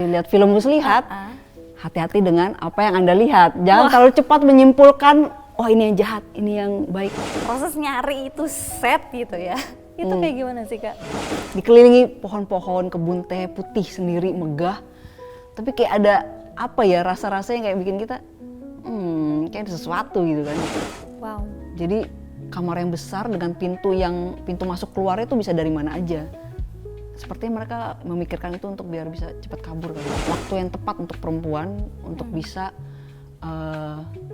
lihat film Muslihat, hati-hati dengan apa yang Anda lihat. Jangan terlalu cepat menyimpulkan, oh ini yang jahat, ini yang baik. Proses nyari itu set gitu ya. Itu kayak gimana sih Kak? Dikelilingi pohon-pohon, kebun teh putih sendiri, megah. Tapi kayak ada apa ya, rasa-rasa yang kayak bikin kita, kayak ada sesuatu gitu kan. Wow. Jadi kamar yang besar dengan pintu masuk keluarnya itu bisa dari mana aja. Sepertinya mereka memikirkan itu untuk biar bisa cepat kabur kan. Waktu yang tepat untuk perempuan untuk bisa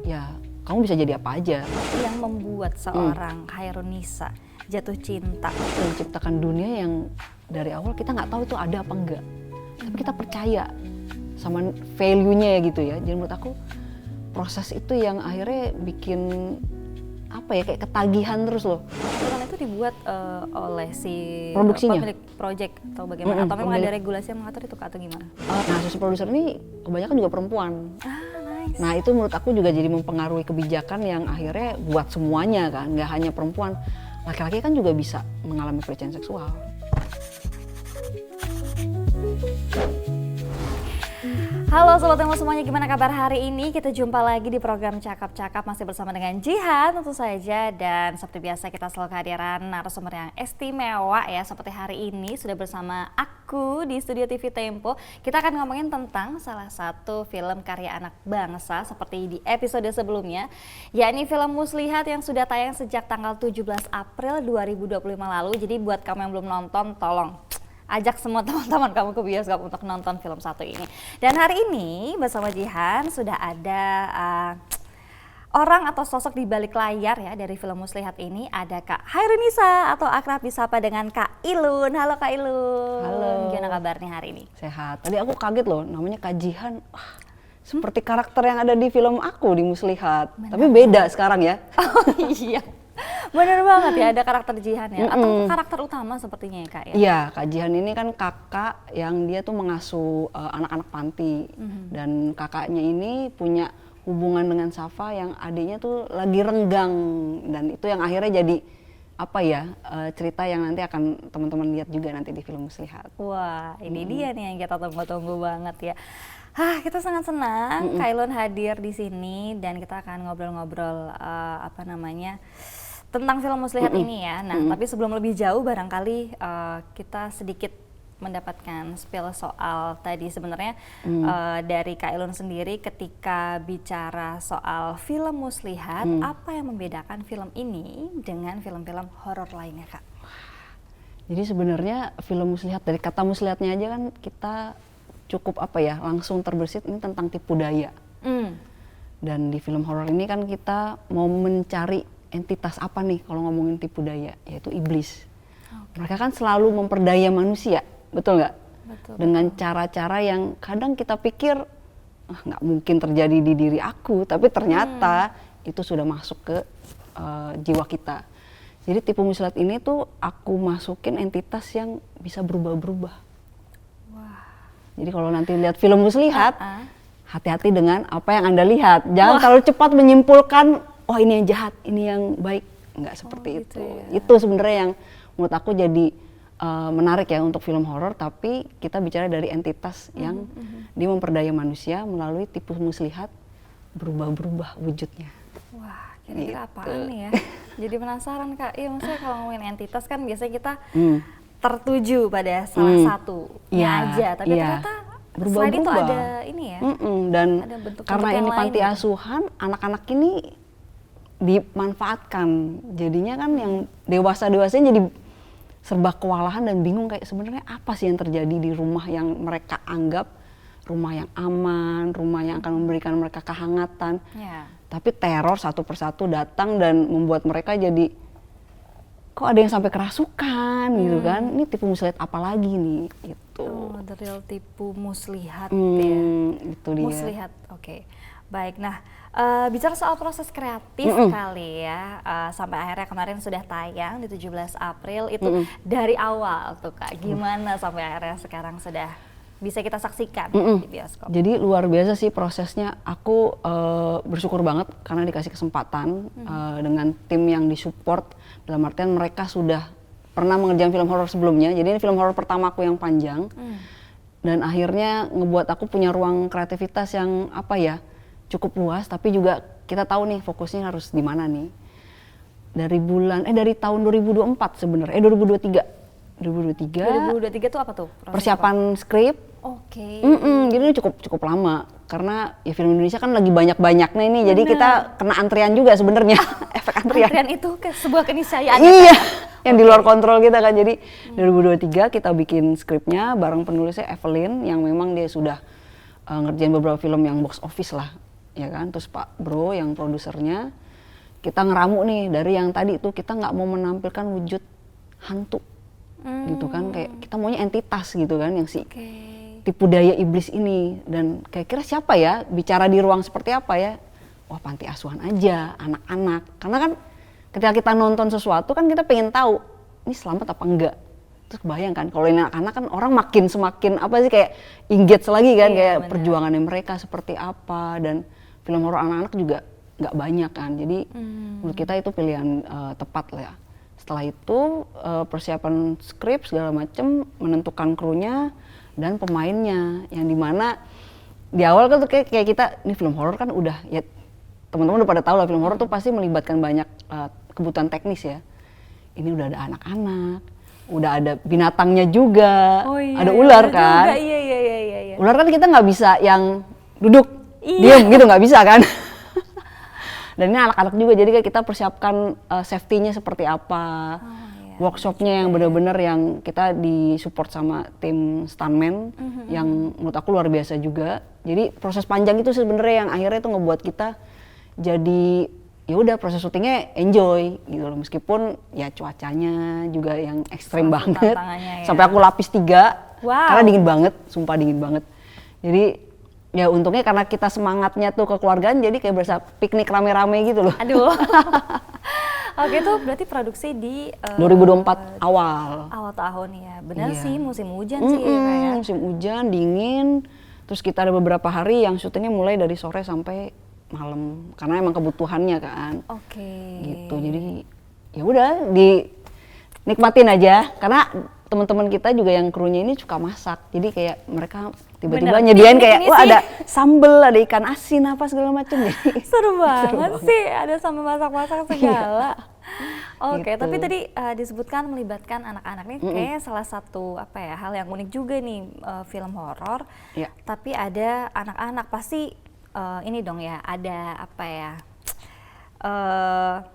ya kamu bisa jadi apa aja. Yang membuat seorang Khairunisa jatuh cinta, menciptakan dunia yang dari awal kita nggak tahu itu ada apa enggak, tapi kita percaya sama value-nya ya gitu ya. Jadi menurut aku proses itu yang akhirnya bikin apa ya, kayak ketagihan terus loh. Kan itu dibuat oleh si produksinya, pemilik project atau bagaimana? Atau memang ada regulasi yang mengatur itu Kak, atau gimana? Nah, asosiasi produser ini kebanyakan juga perempuan. Nice. Nah itu menurut aku juga jadi mempengaruhi kebijakan yang akhirnya buat semuanya kan, nggak hanya perempuan. Laki-laki kan juga bisa mengalami pelecehan seksual. Halo Sobat Emo semuanya, gimana kabar hari ini? Kita jumpa lagi di program Cakap-Cakap masih bersama dengan Jihan tentu saja. Dan seperti biasa kita selalu kehadiran narasumber yang istimewa ya. Seperti hari ini sudah bersama aku di studio TV Tempo. Kita akan ngomongin tentang salah satu film karya anak bangsa seperti di episode sebelumnya, yakni film Muslihat yang sudah tayang sejak tanggal 17 April 2025 lalu. Jadi buat kamu yang belum nonton, tolong ajak semua teman-teman kamu ke bioskop untuk nonton film satu ini. Dan hari ini bersama Jihan sudah ada orang atau sosok di balik layar ya dari film Muslihat ini. Ada Kak Khairunisa atau akrab disapa dengan Kak Ilun. Halo Kak Ilun. Halo. Gimana kabarnya hari ini? Sehat. Tadi aku kaget loh, namanya Kak Jihan. Seperti karakter yang ada di film aku di Muslihat. Tapi beda sekarang ya. Oh iya. Bener banget ya, ada karakter Jihan ya, atau karakter utama sepertinya ya Kak ya? Iya, Kak Jihan ini kan kakak yang dia tuh mengasuh anak-anak panti. Dan kakaknya ini punya hubungan dengan Safa yang adiknya tuh lagi renggang. Dan itu yang akhirnya jadi apa ya, cerita yang nanti akan teman-teman lihat juga nanti di film Muslihat. Wah, ini dia nih yang kita tunggu-tunggu banget ya. Kita sangat senang Kak Ilun hadir di sini dan kita akan ngobrol-ngobrol tentang film Muslihat ini ya. Nah, tapi sebelum lebih jauh barangkali kita sedikit mendapatkan spill soal tadi sebenarnya dari Kak Ilun sendiri ketika bicara soal film Muslihat, apa yang membedakan film ini dengan film-film horor lainnya Kak? Jadi sebenarnya film Muslihat, dari kata Muslihatnya aja kan kita cukup langsung terbersit ini tentang tipu daya. Dan di film horor ini kan kita mau mencari entitas apa nih kalau ngomongin tipu daya, yaitu iblis. Mereka kan selalu memperdaya manusia, betul nggak? Dengan cara-cara yang kadang kita pikir nggak mungkin terjadi di diri aku, tapi ternyata itu sudah masuk ke jiwa kita. Jadi tipu Muslihat ini tuh aku masukin entitas yang bisa berubah-berubah. Jadi kalau nanti lihat film Muslihat, hati-hati dengan apa yang Anda lihat. Jangan terlalu cepat menyimpulkan, oh ini yang jahat, ini yang baik. Nggak seperti gitu itu. Ya. Itu sebenarnya yang menurut aku jadi menarik ya untuk film horor, tapi kita bicara dari entitas yang dia memperdaya manusia melalui tipu Muslihat, berubah-berubah wujudnya. Wah, kira-kira apaan nih ya? Jadi penasaran Kak. Iya, maksudnya kalau ngomongin entitas kan biasanya kita tertuju pada salah satunya aja, tapi ternyata selain itu ada ini ya. Dan ada karena ini panti gitu. asuhan, anak-anak ini dimanfaatkan. Jadinya kan yang dewasa-dewasanya jadi serba kewalahan dan bingung kayak sebenarnya apa sih yang terjadi di rumah yang mereka anggap rumah yang aman, rumah yang akan memberikan mereka kehangatan. Tapi teror satu persatu datang dan membuat mereka jadi kok ada yang sampai kerasukan gitu kan. Ini tipu Muslihat apa lagi nih gitu. The real tipu Muslihat ya. Itu dia. Muslihat, oke. Baik, nah bicara soal proses kreatif kali ya, sampai akhirnya kemarin sudah tayang di 17 April itu dari awal tuh Kak, gimana sampai akhirnya sekarang sudah bisa kita saksikan di bioskop? Jadi luar biasa sih prosesnya. Aku bersyukur banget karena dikasih kesempatan dengan tim yang disupport, dalam artian mereka sudah pernah mengerjakan film horor sebelumnya. Jadi ini film horor pertama aku yang panjang. dan akhirnya ngebuat aku punya ruang kreativitas yang apa ya, cukup luas, tapi juga kita tahu nih fokusnya harus di mana nih. Dari tahun 2024 sebenarnya, 2023 tuh apa tuh? Persiapan skrip. Oke. Jadi ini cukup lama karena ya film Indonesia kan lagi banyak-banyaknya ini. Jadi kita kena antrian juga sebenarnya. Efek antrian. Antrian itu sebuah keniscayaan. Iya. Yang di luar kontrol kita kan. Jadi 2023 kita bikin skripnya bareng penulisnya Evelyn yang memang dia sudah ngerjain beberapa film yang box office lah, ya kan. Terus Pak Bro yang produsernya, kita ngeramu nih dari yang tadi tuh kita nggak mau menampilkan wujud hantu, gitu kan. Kayak kita maunya entitas gitu kan yang tipu daya iblis ini. Dan kira-kira siapa ya bicara di ruang seperti apa ya? Wah, panti asuhan aja, anak-anak. Karena kan ketika kita nonton sesuatu kan kita pengen tahu ini selamat apa enggak. Terus kebayang kan kalau ini anak-anak kan orang semakin apa sih kayak engage lagi kan, kayak bener. Perjuangannya mereka seperti apa, dan film horor anak-anak juga nggak banyak kan. Jadi menurut kita itu pilihan tepat lah ya. Setelah itu persiapan skrip segala macem, menentukan krunya dan pemainnya, yang dimana di awal kan tuh kayak kita ini film horor kan udah ya, teman-teman udah pada tahu lah film horor tuh pasti melibatkan banyak kebutuhan teknis ya. Ini udah ada anak-anak, udah ada binatangnya juga, ada ular kan. Iya. Ular kan kita nggak bisa yang duduk diem gitu, nggak bisa kan. Dan ini anak-anak juga, jadi kayak kita persiapkan safety-nya seperti apa. Workshopnya yang benar-benar yang kita disupport sama tim stuntman yang menurut aku luar biasa juga. Jadi proses panjang itu sebenarnya yang akhirnya itu ngebuat kita jadi ya udah proses syutingnya enjoy gitu loh, meskipun ya cuacanya juga yang ekstrem banget. Ya. Sampai aku lapis 3 karena dingin banget, sumpah dingin banget. Jadi ya untungnya karena kita semangatnya tuh kekeluargaan, jadi kayak berasa piknik rame-rame gitu loh. Aduh. Oke, itu berarti produksi di 2024 awal tahun ya. Benar sih, musim hujan sih kayak. Musim hujan, dingin. Terus kita ada beberapa hari yang syutingnya mulai dari sore sampai malam karena emang kebutuhannya kan. Gitu. Jadi ya udah dinikmatin aja karena teman-teman kita juga yang krunya ini suka masak. Jadi kayak mereka tiba-tiba nyediain kayak wah ada sambel, ada ikan asin apa segala macam. Seru banget sih, ada sambal masak-masak segala. Oke, gitu. tapi tadi disebutkan melibatkan anak-anak nih, kayaknya salah satu apa ya hal yang unik juga nih film horor. Tapi ada anak-anak pasti ini dong ya, ada apa ya?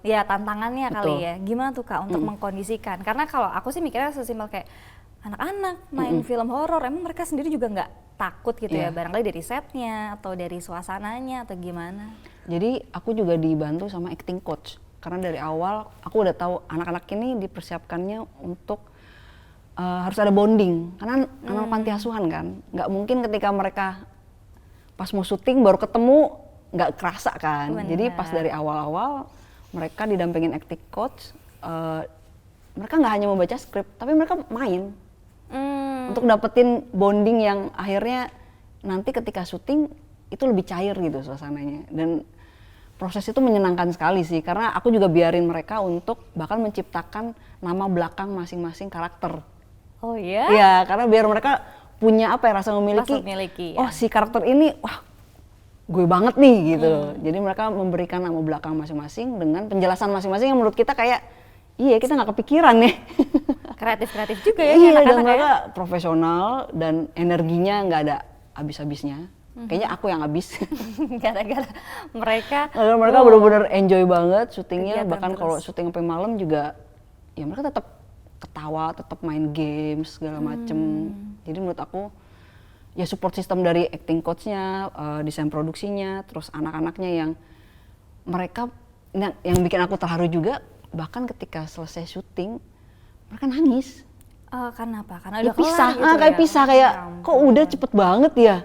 Ya tantangannya kali ya. Gimana tuh Kak untuk mengkondisikan? Karena kalau aku sih mikirnya sesimpel kayak anak-anak main film horor, emang mereka sendiri juga nggak takut gitu ya, barangkali dari setnya atau dari suasananya atau gimana? Jadi aku juga dibantu sama acting coach karena dari awal aku udah tahu anak-anak ini dipersiapkannya untuk harus ada bonding karena anak panti asuhan kan, nggak mungkin ketika mereka pas mau syuting baru ketemu nggak kerasa kan. Bener. Jadi pas dari awal-awal mereka didampingin acting coach, mereka nggak hanya membaca skrip tapi mereka main untuk dapetin bonding yang akhirnya nanti ketika syuting itu lebih cair gitu suasananya. Dan proses itu menyenangkan sekali sih karena aku juga biarin mereka untuk bahkan menciptakan nama belakang masing-masing karakter. Oh iya? Iya, karena biar mereka punya apa ya, rasa memiliki ya. Oh si karakter ini wah gue banget nih gitu. Jadi mereka memberikan nama belakang masing-masing dengan penjelasan masing-masing yang menurut kita kayak iya kita nggak kepikiran nih. Kreatif juga ya. Iya, dan mereka profesional dan energinya nggak ada habis-habisnya. Kayaknya aku yang habis. Gara-gara mereka benar-benar enjoy banget syutingnya. Bahkan kalau syuting sampai malam juga ya mereka tetap ketawa, tetap main games segala macem. Jadi menurut aku ya support system dari acting coach-nya, desain produksinya, terus anak-anaknya yang mereka yang bikin aku terharu juga, bahkan ketika selesai syuting mereka nangis. Kenapa? Karena udah pisah gitu kayak pisah kayak kok udah cepet banget ya.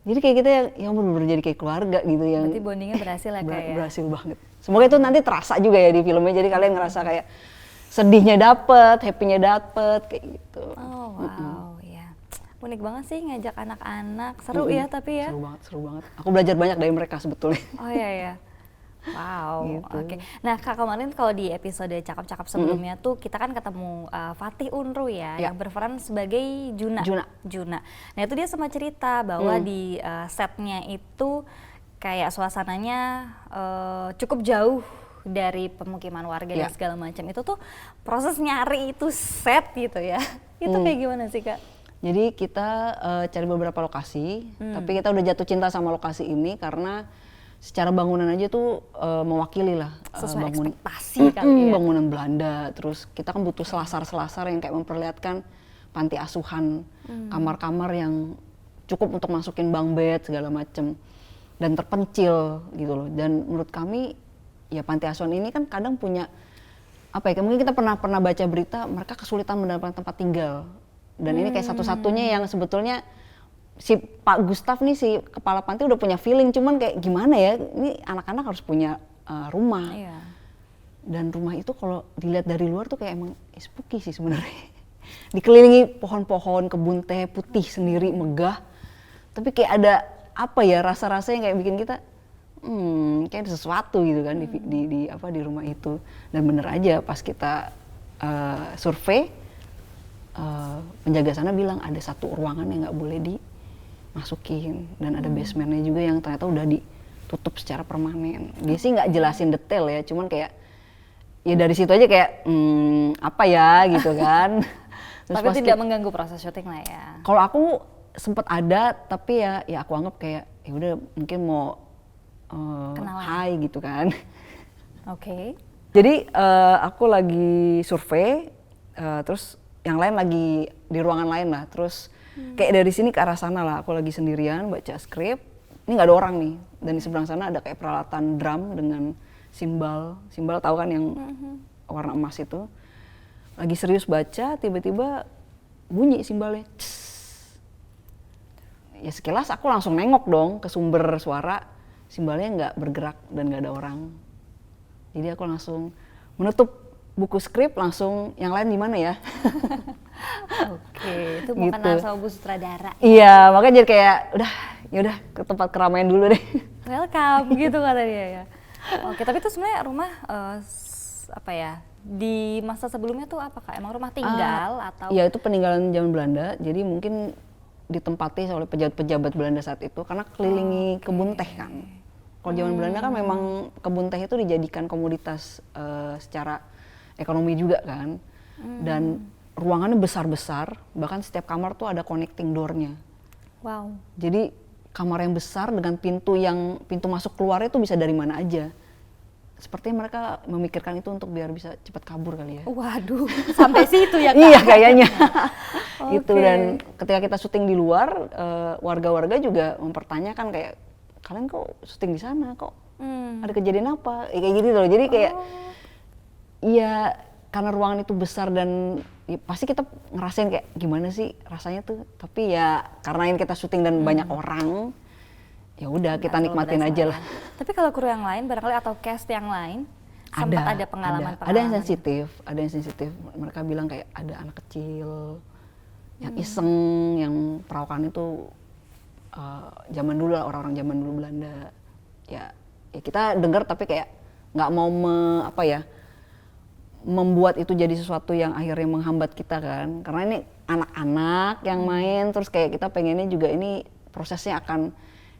Jadi kayak kita yang bener-bener jadi kayak keluarga gitu yang. Berarti bondingnya berhasil ya kayak. Berhasil banget. Semoga itu nanti terasa juga ya di filmnya. Jadi kalian ngerasa kayak sedihnya dapet, happy-nya dapet kayak gitu. Oh wow, ya. Unik banget sih ngajak anak-anak. Seru ya tapi ya. Seru banget. Aku belajar banyak dari mereka sebetulnya. Oh iya ya. Wow, Gitu. oke. Nah Kak, kemarin kalau di episode cakap-cakap sebelumnya tuh kita kan ketemu Fatih Unru ya, yang berperan sebagai Juna. Juna. Nah itu dia sempat cerita bahwa di setnya itu kayak suasananya cukup jauh dari pemukiman warga dan segala macam. Itu tuh proses nyari itu set gitu ya. Itu kayak gimana sih Kak? Jadi kita cari beberapa lokasi, tapi kita udah jatuh cinta sama lokasi ini karena secara bangunan aja tuh mewakili lah sesuai ekspektasi kali ya. Bangunan Belanda. Terus kita kan butuh selasar-selasar yang kayak memperlihatkan panti asuhan, kamar-kamar yang cukup untuk masukin bunk bed segala macem dan terpencil gitu loh. Dan menurut kami ya panti asuhan ini kan kadang punya apa ya? Mungkin kita pernah baca berita mereka kesulitan mendapatkan tempat tinggal. Dan ini kayak satu-satunya yang sebetulnya si Pak Gustaf nih, si kepala panti udah punya feeling, cuman kayak gimana ya, ini anak-anak harus punya rumah. Iya. Dan rumah itu kalau dilihat dari luar tuh kayak emang spooky sih sebenarnya. Dikelilingi pohon-pohon, kebun teh putih sendiri, megah. Tapi kayak ada apa ya, rasa-rasa yang kayak bikin kita kayak ada sesuatu gitu kan di rumah itu. Dan bener aja pas kita survei, penjaga sana bilang ada satu ruangan yang nggak boleh dimasukin dan ada basementnya juga yang ternyata udah ditutup secara permanen. Dia sih nggak jelasin detail ya, cuman kayak ya dari situ aja kayak apa ya gitu kan. Terus tapi tidak mengganggu proses syuting lah ya. Kalau aku sempet ada, tapi ya aku anggap kayak ya udah mungkin mau hai gitu kan. Oke. Jadi aku lagi survei, terus yang lain lagi di ruangan lain lah. Terus kayak dari sini ke arah sana lah, aku lagi sendirian baca skrip. Ini nggak ada orang nih, dan di seberang sana ada kayak peralatan drum dengan simbal tahu kan yang warna emas itu. Lagi serius baca, tiba-tiba bunyi simbalnya. Ya sekilas aku langsung nengok dong ke sumber suara, simbalnya nggak bergerak dan nggak ada orang. Jadi aku langsung menutup buku skrip, langsung yang lain di mana ya? Oke, itu bukan gitu. Sama Bu sutradara. Iya, makanya jadi kayak udah ke tempat keramaian dulu deh. Welcome gitu kata dia ya. Oke, tapi itu sebenarnya rumah apa ya? Di masa sebelumnya tuh apa Kak? Emang rumah tinggal atau? Iya, itu peninggalan zaman Belanda. Jadi mungkin ditempati oleh pejabat-pejabat Belanda saat itu karena kelilingi kebun teh kan. Kalau zaman Belanda kan memang kebun teh itu dijadikan komoditas secara ekonomi juga kan. Dan ruangannya besar-besar, bahkan setiap kamar tuh ada connecting door-nya. Wow. Jadi kamar yang besar dengan pintu masuk keluarnya itu bisa dari mana aja. Sepertinya mereka memikirkan itu untuk biar bisa cepat kabur kali ya. Waduh, sampai situ ya Kak? Iya kayaknya. Itu dan ketika kita syuting di luar, warga-warga juga mempertanyakan kayak, kalian kok syuting di sana kok? Ada kejadian apa? Kayak gitu loh. Jadi kayak, iya karena ruangan itu besar dan ya, pasti kita ngerasain kayak gimana sih rasanya tuh. Tapi ya karena ini kita syuting dan banyak orang, ya udah kita nikmatin aja lah. Tapi kalau kru yang lain barangkali atau cast yang lain sempat ada pengalaman. Ada yang sensitif, Mereka bilang kayak ada anak kecil yang iseng, yang perawakan itu zaman dulu lah, orang-orang zaman dulu Belanda. Ya kita dengar tapi kayak nggak mau membuat itu jadi sesuatu yang akhirnya menghambat kita kan. Karena ini anak-anak yang main, terus kayak kita pengennya juga ini prosesnya akan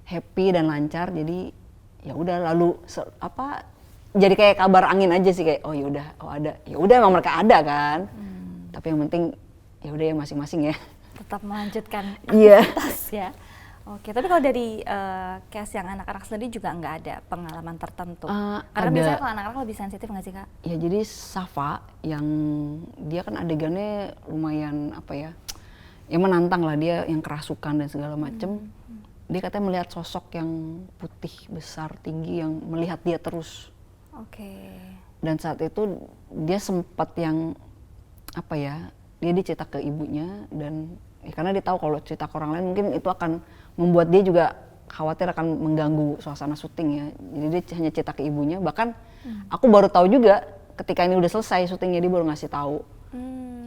happy dan lancar, jadi ya udah lalu jadi kayak kabar angin aja sih, kayak ada ya udah emang mereka ada kan. Tapi yang penting ya udah ya masing-masing ya tetap melanjutkan aktivitas ya. Oke, tapi kalau dari cast yang anak-anak sendiri juga nggak ada pengalaman tertentu? Karena biasanya kalau anak-anak lebih sensitif nggak sih Kak? Ya jadi Safa yang dia kan adegannya lumayan ya menantang lah, dia yang kerasukan dan segala macem. Dia katanya melihat sosok yang putih, besar, tinggi yang melihat dia terus. Oke. Dan saat itu dia sempat yang dia dicerita ke ibunya dan karena dia tahu kalau cerita ke orang lain mungkin itu akan membuat dia juga khawatir akan mengganggu suasana syuting ya. Jadi dia hanya cerita ke ibunya. Bahkan aku baru tahu juga ketika ini udah selesai syutingnya, dia baru ngasih tahu.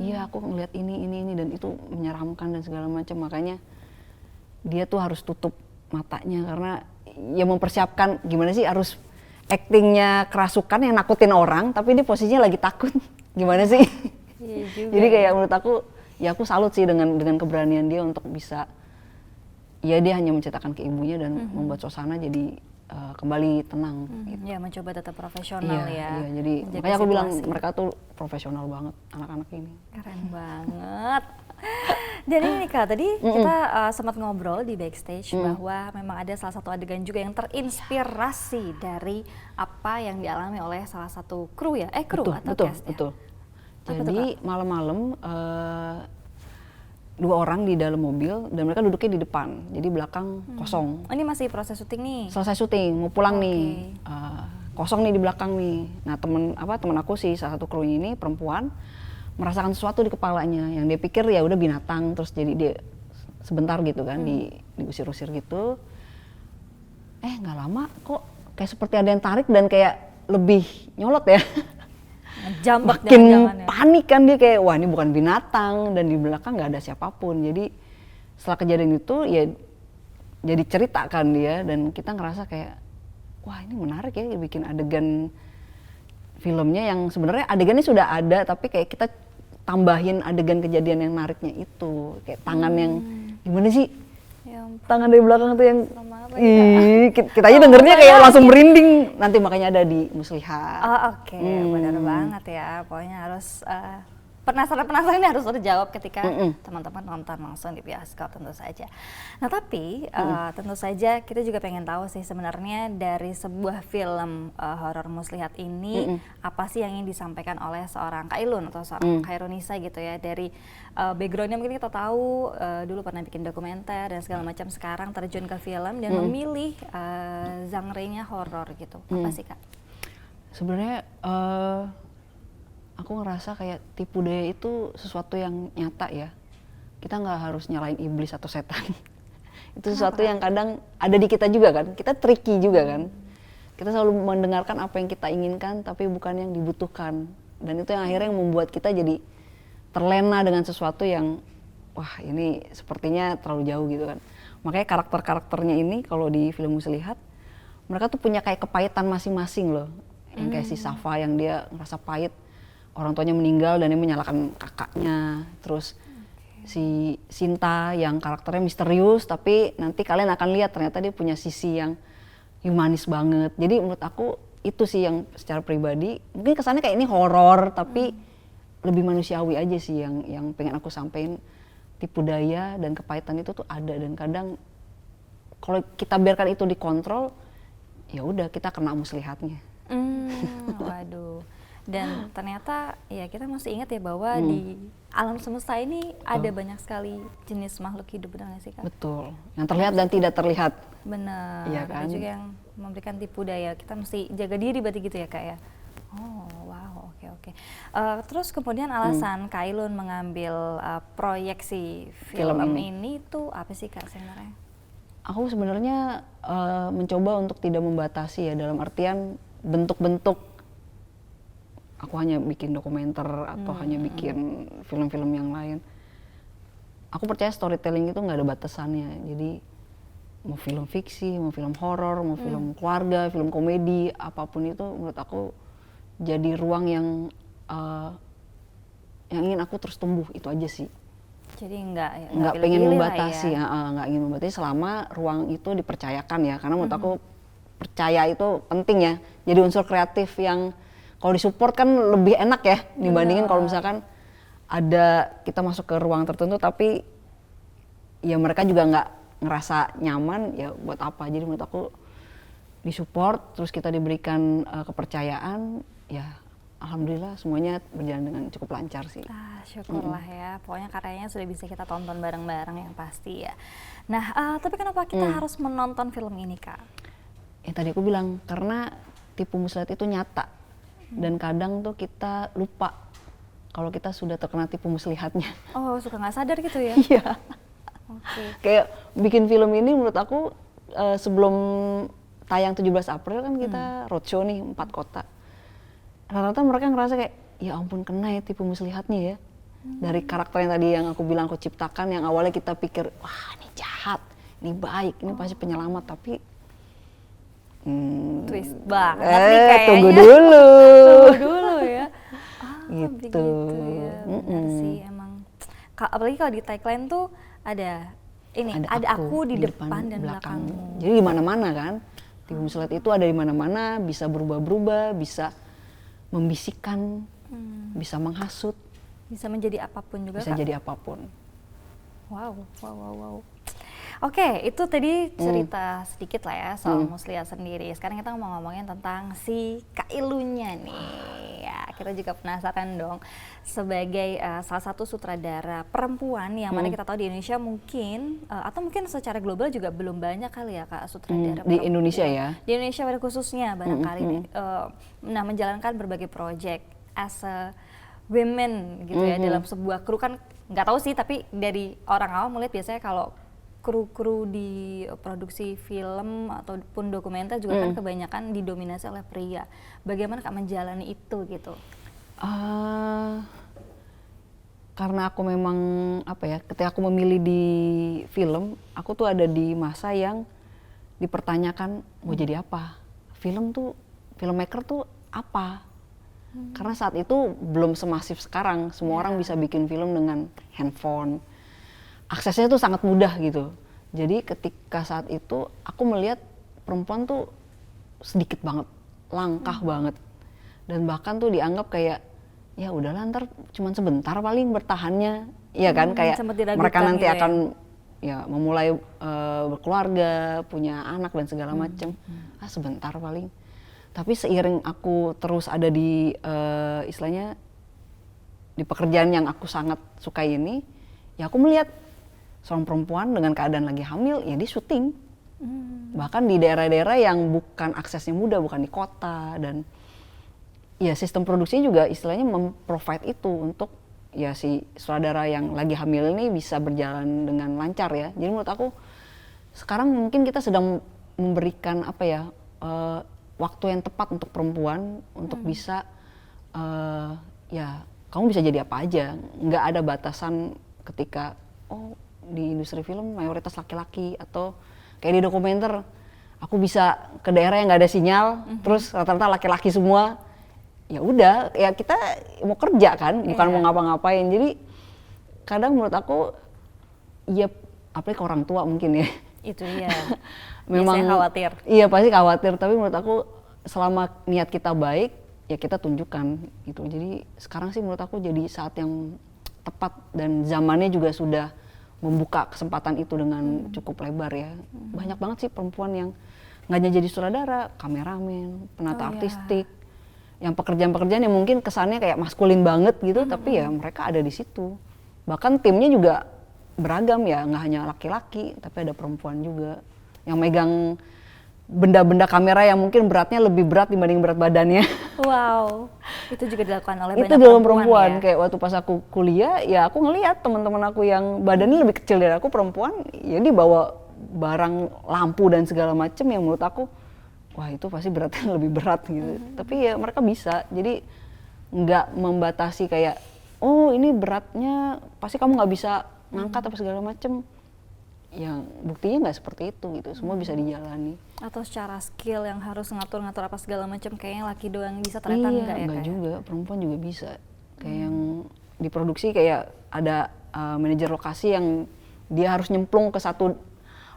Iya, aku ngeliat ini dan itu menyeramkan dan segala macam. Makanya dia tuh harus tutup matanya karena ya mempersiapkan gimana sih harus actingnya kerasukan yang nakutin orang, tapi dia posisinya lagi takut. Gimana sih? Iya juga. Jadi kayak menurut aku, ya aku salut sih dengan keberanian dia untuk bisa, ya dia hanya menceritakan ke ibunya dan membuat suasana jadi kembali tenang. Gitu. Ya mencoba tetap profesional ya. Iya, jadi makanya aku bilang mereka tuh profesional banget anak-anak ini. Keren banget. Dan ini Kak, tadi kita sempat ngobrol di backstage bahwa memang ada salah satu adegan juga yang terinspirasi dari apa yang dialami oleh salah satu kru ya? Kru atau cast ya? Betul. Jadi malam-malam 2 orang di dalam mobil dan mereka duduknya di depan, jadi belakang kosong. Oh, ini masih proses syuting nih? Selesai syuting, mau pulang nih, kosong nih di belakang nih. Nah temen aku sih salah satu krunya ini perempuan merasakan sesuatu di kepalanya yang dia pikir ya udah binatang, terus jadi dia sebentar gitu kan diusir-usir gitu. Nggak lama kok kayak seperti ada yang tarik dan kayak lebih nyolot ya. Makin panik kan dia kayak wah ini bukan binatang dan di belakang nggak ada siapapun. Jadi setelah kejadian itu ya jadi cerita kan dia dan kita ngerasa kayak wah ini menarik ya bikin adegan filmnya yang sebenarnya adegannya sudah ada tapi kayak kita tambahin adegan kejadian yang nariknya itu kayak tangan yang gimana sih ya, tangan dari belakang tuh yang kita aja dengernya kayak langsung merinding nanti makanya ada di Muslihat. Oke. Benar banget ya pokoknya harus penasaran ini harus terjawab ketika teman-teman nonton langsung di bioskop tentu saja. Nah tapi tentu saja kita juga pengen tahu sih sebenarnya dari sebuah film horor Muslihat ini apa sih yang ingin disampaikan oleh seorang Kailun atau seorang Khairunisa gitu ya dari backgroundnya mungkin kita tahu dulu pernah bikin dokumenter dan segala macam sekarang terjun ke film dan memilih genre-nya horor gitu. Apa sih Kak? Sebenarnya aku ngerasa kayak tipu daya itu sesuatu yang nyata ya. Kita nggak harus nyalain iblis atau setan. Itu sesuatu yang kadang ada di kita juga kan. Kita tricky juga kan. Kita selalu mendengarkan apa yang kita inginkan tapi bukan yang dibutuhkan. Dan itu yang akhirnya membuat kita jadi terlena dengan sesuatu yang wah ini sepertinya terlalu jauh gitu kan. Makanya karakter-karakternya ini kalau di film Muslihat mereka tuh punya kayak kepahitan masing-masing loh. Yang kayak si Safa yang dia ngerasa pahit orang tuanya meninggal dan dia menyalahkan kakaknya. Terus si Sinta yang karakternya misterius tapi nanti kalian akan lihat ternyata dia punya sisi yang humanis banget. Jadi menurut aku itu sih yang secara pribadi mungkin kesannya kayak ini horor tapi lebih manusiawi aja sih yang pengen aku sampein. Tipu daya dan kepahitan itu tuh ada dan kadang kalau kita biarkan itu dikontrol ya udah kita kena muslihatnya. Waduh. Dan ternyata ya kita masih ingat ya bahwa di alam semesta ini ada banyak sekali jenis makhluk hidup, benar nggak sih Kak? Betul, yang terlihat dan tidak terlihat. Benar, ya kan? ada juga yang memberikan tipu daya, kita mesti jaga diri berarti gitu ya Kak ya? Oh wow, oke. Terus kemudian alasan Kailun mengambil proyeksi film ini tuh apa sih Kak sebenarnya? Aku sebenarnya mencoba untuk tidak membatasi ya dalam artian bentuk-bentuk aku hanya bikin dokumenter atau hanya bikin film-film yang lain. Aku percaya storytelling itu nggak ada batasannya. Jadi mau film fiksi, mau film horor, mau film keluarga, film komedi, apapun itu menurut aku jadi ruang yang ingin aku terus tumbuh itu aja sih. Jadi nggak pengen membatasi, nggak ingin membatasi selama ruang itu dipercayakan ya. Karena menurut aku percaya itu penting ya. Jadi unsur kreatif yang kalau disupport kan lebih enak ya dibandingin kalau misalkan ada kita masuk ke ruang tertentu tapi ya mereka juga nggak ngerasa nyaman ya buat apa. Jadi menurut aku disupport terus kita diberikan kepercayaan ya alhamdulillah semuanya berjalan dengan cukup lancar sih. Syukurlah ya, pokoknya karyanya sudah bisa kita tonton bareng-bareng yang pasti ya. Nah tapi kenapa kita harus menonton film ini Kak? Ya tadi aku bilang karena tipu muslihat itu nyata. Dan kadang tuh kita lupa kalau kita sudah terkena tipu muslihatnya. Oh suka nggak sadar gitu ya? Iya. Kayak bikin film ini menurut aku sebelum tayang 17 April kan kita roadshow nih 4 kota. Rata-rata mereka ngerasa kayak ya ampun kena ya tipu muslihatnya ya. Dari karakter yang tadi yang aku bilang aku ciptakan yang awalnya kita pikir wah ini jahat, ini baik, ini pasti penyelamat tapi Twist banget nih kayaknya. Tunggu dulu. Tunggu dulu ya. Gitu. Ya. Benar sih emang. Apalagi kalau di tagline tuh ada aku di depan dan belakangmu. Jadi di mana-mana kan. Tipu muslihat itu ada di mana-mana, bisa berubah-berubah, bisa membisikkan, bisa menghasut, bisa menjadi apapun juga. Bisa jadi apapun. Wow. Oke, itu tadi cerita sedikit lah ya soal muslihat sendiri. Sekarang kita mau ngomongin tentang si Kak Ilunya nih. Ya, kita juga penasaran dong. Sebagai salah satu sutradara perempuan yang mana kita tahu di Indonesia mungkin atau mungkin secara global juga belum banyak kali ya Kak sutradara di Indonesia ya. Di Indonesia pada khususnya barangkali menjalankan berbagai project as a women gitu ya dalam sebuah kru kan nggak tahu sih, tapi dari orang awam melihat biasanya kalau kru-kru di produksi film ataupun dokumenter juga kan kebanyakan didominasi oleh pria. Bagaimana Kak menjalani itu gitu? Karena aku memang ketika aku memilih di film, aku tuh ada di masa yang dipertanyakan mau jadi apa? Filmmaker tuh apa? Karena saat itu belum semasif sekarang, semua orang bisa bikin film dengan handphone. Aksesnya tuh sangat mudah gitu. Jadi ketika saat itu aku melihat perempuan tuh sedikit banget, langkah banget. Dan bahkan tuh dianggap kayak ya udahlah ntar cuman sebentar paling bertahannya. Iya kan, kayak mereka nanti gitu akan ya memulai berkeluarga, punya anak dan segala macam. Sebentar paling. Tapi seiring aku terus ada di istilahnya di pekerjaan yang aku sangat sukai ini, ya aku melihat seorang perempuan dengan keadaan lagi hamil, ya dia syuting. Bahkan di daerah-daerah yang bukan aksesnya mudah, bukan di kota. Dan ya sistem produksinya juga istilahnya memprovide itu untuk ya si sutradara yang lagi hamil ini bisa berjalan dengan lancar ya. Jadi menurut aku sekarang mungkin kita sedang memberikan waktu yang tepat untuk perempuan untuk bisa ya kamu bisa jadi apa aja. Nggak ada batasan ketika di industri film mayoritas laki-laki, atau kayak di dokumenter aku bisa ke daerah yang nggak ada sinyal terus rata-rata laki-laki semua, ya udah ya kita mau kerja kan, bukan mau ngapa-ngapain. Jadi kadang menurut aku ya apalagi ke orang tua mungkin ya itu ya memang khawatir, iya pasti khawatir, tapi menurut aku selama niat kita baik ya kita tunjukkan gitu. Jadi sekarang sih menurut aku jadi saat yang tepat dan zamannya juga sudah membuka kesempatan itu dengan cukup lebar ya. Banyak banget sih perempuan yang nggak hanya jadi sutradara, kameramen, penata artistik, yang pekerjaan-pekerjaan yang mungkin kesannya kayak maskulin banget gitu, tapi ya mereka ada di situ. Bahkan timnya juga beragam ya, nggak hanya laki-laki, tapi ada perempuan juga yang megang benda-benda kamera yang mungkin beratnya lebih berat dibanding berat badannya. Wow, itu juga dilakukan oleh banyak perempuan ya? Kayak waktu pas aku kuliah, ya aku ngelihat teman-teman aku yang badannya lebih kecil dari aku, perempuan, ya dia bawa barang lampu dan segala macem yang menurut aku, wah itu pasti beratnya lebih berat gitu. Tapi ya mereka bisa, jadi nggak membatasi kayak, oh ini beratnya pasti kamu nggak bisa ngangkat apa segala macem. Yang buktinya nggak seperti itu gitu, semua bisa dijalani. Atau secara skill yang harus ngatur-ngatur apa segala macam kayaknya laki doang bisa, ternyata enggak ya? Enggak juga, perempuan juga bisa. Kayak yang diproduksi kayak ada manajer lokasi yang dia harus nyemplung ke satu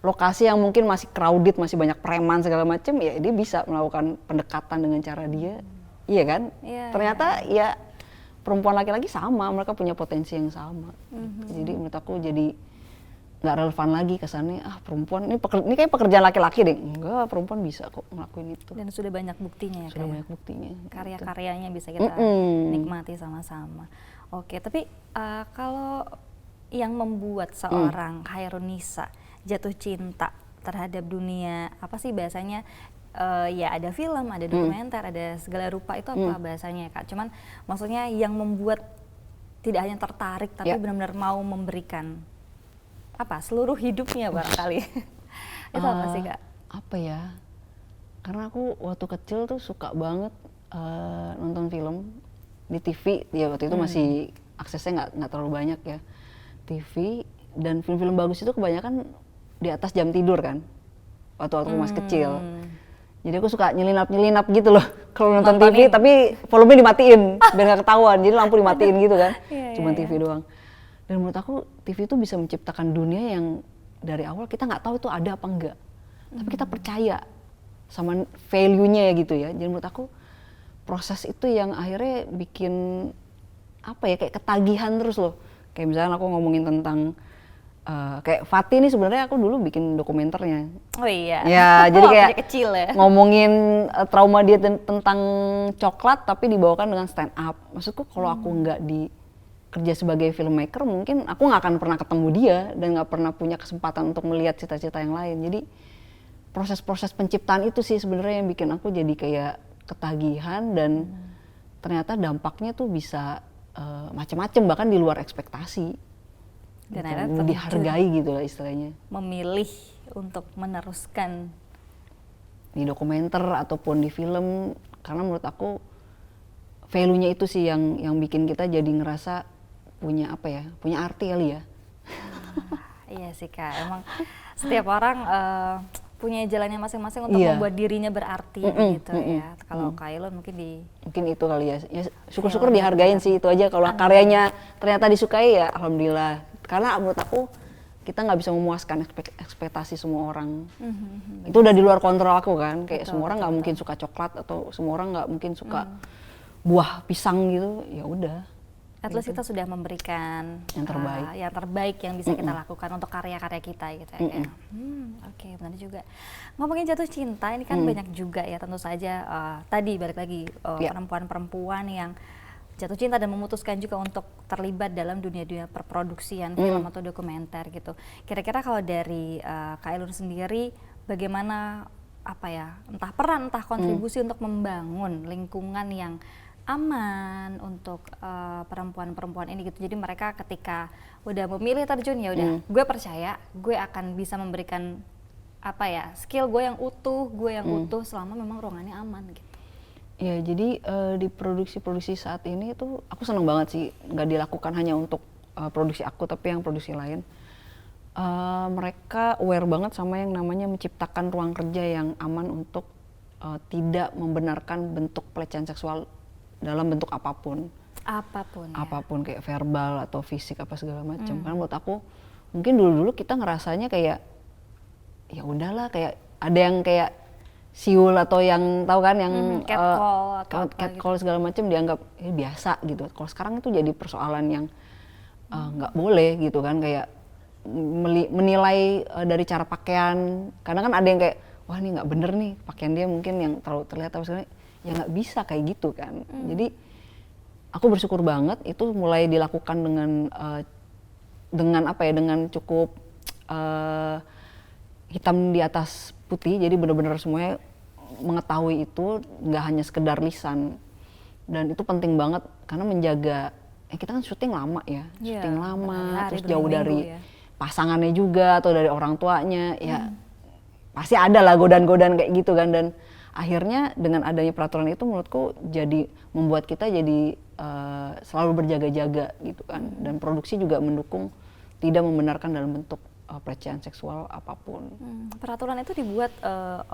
lokasi yang mungkin masih crowded, masih banyak preman segala macam, ya dia bisa melakukan pendekatan dengan cara dia. Iya kan? Ternyata ya perempuan laki-laki sama, mereka punya potensi yang sama. Jadi menurut aku jadi nggak relevan lagi kesannya, perempuan ini kayak pekerjaan laki-laki deh. Enggak, perempuan bisa kok ngelakuin itu. Dan sudah banyak buktinya ya. Sudah banyak buktinya. Karya-karyanya bisa kita nikmati sama-sama. Oke, tapi kalau yang membuat seorang Khairunisa jatuh cinta terhadap dunia, apa sih bahasanya? Ya ada film, ada dokumenter, ada segala rupa, itu apa bahasanya Kak? Cuman maksudnya yang membuat tidak hanya tertarik, tapi benar-benar mau memberikan seluruh hidupnya barangkali. Itu apa sih Kak? Apa ya, karena aku waktu kecil tuh suka banget nonton film di TV. Ya waktu itu masih aksesnya nggak terlalu banyak ya, TV. Dan film-film bagus itu kebanyakan di atas jam tidur kan, waktu aku masih kecil. Jadi aku suka nyelinap gitu loh kalau nonton TV, tapi volume dimatiin biar nggak ketahuan. Jadi lampu dimatiin gitu kan, cuma TV doang. Dan menurut aku TV itu bisa menciptakan dunia yang dari awal kita nggak tahu itu ada apa enggak, tapi kita percaya sama value-nya ya gitu ya. Jadi menurut aku proses itu yang akhirnya bikin apa ya, kayak ketagihan terus loh. Kayak misalnya aku ngomongin tentang kayak Fatih nih, sebenarnya aku dulu bikin dokumenternya. Oh iya. Ya, jadi kayak kecil ya. ngomongin trauma dia tentang coklat tapi dibawakan dengan stand up. Maksudku kalau aku nggak di kerja sebagai filmmaker, mungkin aku nggak akan pernah ketemu dia dan nggak pernah punya kesempatan untuk melihat cita-cita yang lain. Jadi proses-proses penciptaan itu sih sebenarnya yang bikin aku jadi kayak ketagihan, dan ternyata dampaknya tuh bisa macam-macam, bahkan di luar ekspektasi. Dan gitu, akhirnya dihargai gitu lah istilahnya. Memilih untuk meneruskan di dokumenter ataupun di film, karena menurut aku value-nya itu sih yang bikin kita jadi ngerasa punya apa ya, punya arti kali ya. Iya sih Kak, emang setiap orang punya jalannya masing-masing untuk membuat dirinya berarti gitu ya. Kalau Kak Ilon mungkin itu kali ya. Ya syukur-syukur dihargain sih, itu aja. Kalau karyanya ternyata disukai ya alhamdulillah. Karena menurut aku kita nggak bisa memuaskan ekspektasi semua orang. Itu udah di luar kontrol aku kan. Kayak semua orang nggak mungkin suka coklat, atau semua orang nggak mungkin suka buah pisang gitu. Ya udah. At least kita sudah memberikan yang terbaik yang bisa kita lakukan untuk karya-karya kita gitu ya. Oke, benar juga. Ngomongin jatuh cinta ini kan banyak juga ya, tentu saja tadi balik lagi perempuan-perempuan yang jatuh cinta dan memutuskan juga untuk terlibat dalam dunia-dunia perproduksian film atau dokumenter gitu. Kira-kira kalau dari Kak Ilon sendiri, bagaimana apa ya, entah peran entah kontribusi untuk membangun lingkungan yang aman untuk perempuan-perempuan ini gitu. Jadi mereka ketika udah memilih terjun, ya udah gue percaya gue akan bisa memberikan apa ya, skill gue yang utuh, selama memang ruangannya aman gitu. Ya, jadi di produksi-produksi saat ini tuh aku seneng banget sih, nggak dilakukan hanya untuk produksi aku, tapi yang produksi lain. Mereka aware banget sama yang namanya menciptakan ruang kerja yang aman untuk tidak membenarkan bentuk pelecehan seksual dalam bentuk apapun. Apapun kayak verbal atau fisik apa segala macam. Karena menurut aku mungkin dulu-dulu kita ngerasanya kayak ya udahlah, kayak ada yang kayak siul atau yang tahu kan yang catcall segala macam dianggap biasa gitu. Kalau sekarang itu jadi persoalan yang nggak boleh gitu kan, kayak menilai dari cara pakaian. Kadang kan ada yang kayak wah ini nggak bener nih pakaian dia, mungkin yang terlalu terlihat, tapi sebenarnya ya nggak bisa kayak gitu kan. Jadi aku bersyukur banget itu mulai dilakukan dengan apa ya, dengan cukup hitam di atas putih. Jadi benar-benar semuanya mengetahui itu, nggak hanya sekedar lisan. Dan itu penting banget karena menjaga, kita kan syuting lama ya, syuting lama, terus jauh dari pasangannya juga atau dari orang tuanya, ya pasti ada lah godaan-godaan kayak gitu kan. Dan akhirnya dengan adanya peraturan itu menurutku jadi membuat kita jadi selalu berjaga-jaga gitu kan. Dan produksi juga mendukung tidak membenarkan dalam bentuk pelecehan seksual apapun. Peraturan itu dibuat